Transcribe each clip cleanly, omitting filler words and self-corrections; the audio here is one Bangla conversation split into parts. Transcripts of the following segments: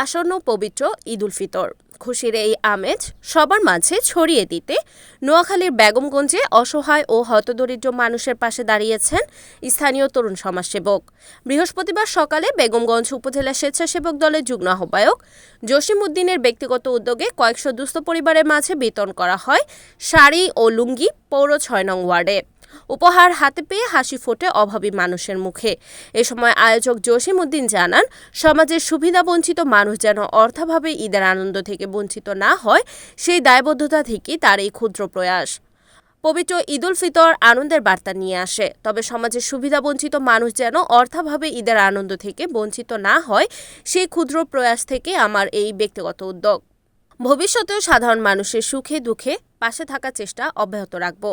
আসন্ন পবিত্র ঈদ উল ফিতর খুশির এই আমেজ সবার মাঝে ছড়িয়ে দিতে নোয়াখালীর বেগমগঞ্জে অসহায় ও হতদরিদ্র মানুষের পাশে দাঁড়িয়েছেন স্থানীয় তরুণ সমাজসেবক। বৃহস্পতিবার সকালে বেগমগঞ্জ উপজেলা স্বেচ্ছাসেবক দলের যুগ্ম আহ্বায়ক জসিম উদ্দিনের ব্যক্তিগত উদ্যোগে কয়েকশো দুস্থ পরিবারের মাঝে বিতরণ করা হয় শাড়ি ও লুঙ্গি পৌর ৬ নং ওয়ার্ডে। উপহার হাতে পেয়ে হাসি ফোটে অভাবী মানুষের মুখে। এ সময় আয়োজক জসিম উদ্দিন জানান, সমাজের সুবিধাবঞ্চিত মানুষ যেন অর্থাভাবে ঈদের আনন্দ থেকে বঞ্চিত না হয়, সেই দায়বদ্ধতা থেকেই তার এই ক্ষুদ্র প্রয়াস। পবিত্র ঈদ উল ফিতর আনন্দের বার্তা নিয়ে আসে, তবে সমাজের সুবিধাবঞ্চিত মানুষ যেন অর্থাভাবে ঈদের আনন্দ থেকে বঞ্চিত না হয়, সেই ক্ষুদ্র প্রয়াস থেকে আমার এই ব্যক্তিগত উদ্যোগ। ভবিষ্যতেও সাধারণ মানুষের সুখে দুঃখে পাশে থাকার চেষ্টা অব্যাহত রাখব।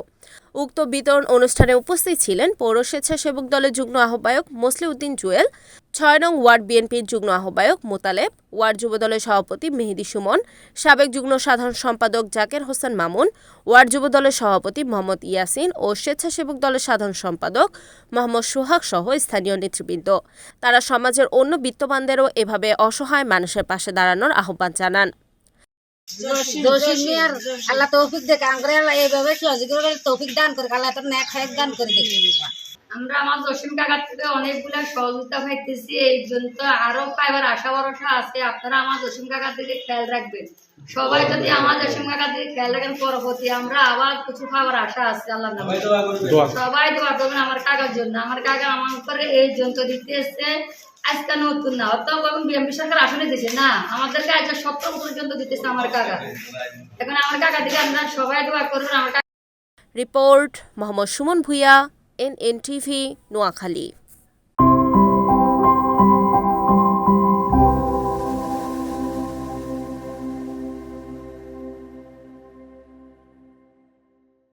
উক্ত বিতরণ অনুষ্ঠানে উপস্থিত ছিলেন পৌর স্বেচ্ছাসেবক দলের যুগ্ম আহ্বায়ক মসলিউদ্দিন জুয়েল, ৬ নং ওয়ার্ড বিএনপির যুগ্ম আহ্বায়ক মোতালেব, ওয়ার্ড যুবদলের সভাপতি মেহেদী সুমন, সাবেক যুগ্ম সাধারণ সম্পাদক জাকের হোসেন মামুন, ওয়ার্ড যুবদলের সভাপতি মোহাম্মদ ইয়াসিন ও স্বেচ্ছাসেবক দলের সাধারণ সম্পাদক মোহাম্মদ সোহাগ সহ স্থানীয় নেতৃবৃন্দ। তারা সমাজের অন্য বিত্তবানদেরও এভাবে অসহায় মানুষের পাশে দাঁড়ানোর আহ্বান জানান। আল্লাহ তৌফিক দেখ আমরা এইভাবে সহযোগিতা তৌফিক দান করে আল্লাহ তোর ন্যাক খায়ের দান করে দেখ। আমরা আমার জসিম কাকার থেকে অনেকগুলা সহযোগিতা পাইতেছি, এই জন্য আরো পাইবার আশা ভরসা আছে। আপনারা আমার জসিম কাকার দিকে খেয়াল রাখবেন। সবাই যদি আমার জসিম কাকার দিকে খেয়াল রাখেন, পরবর্তী আমরা আবার কিছু পাওয়ার আশা আছে। আল্লাহ সবাই দোয়া করবেন আমার কাকার জন্য। আমার কাকা আমার উপরে এই যন্ত্র দিতে এসছে, আজকে নতুন না, অত বিএমপি সরকার আসনে দিছে না, আমাদেরকে আজ ৭০ পর্যন্ত দিতেছে আমার কাকা। এখন আমার কাকা দিকে আপনারা সবাই দোয়া করবেন। আমার রিপোর্ট মোহাম্মদ সুমন ভুইয়া, NNTV, নোয়াখালী।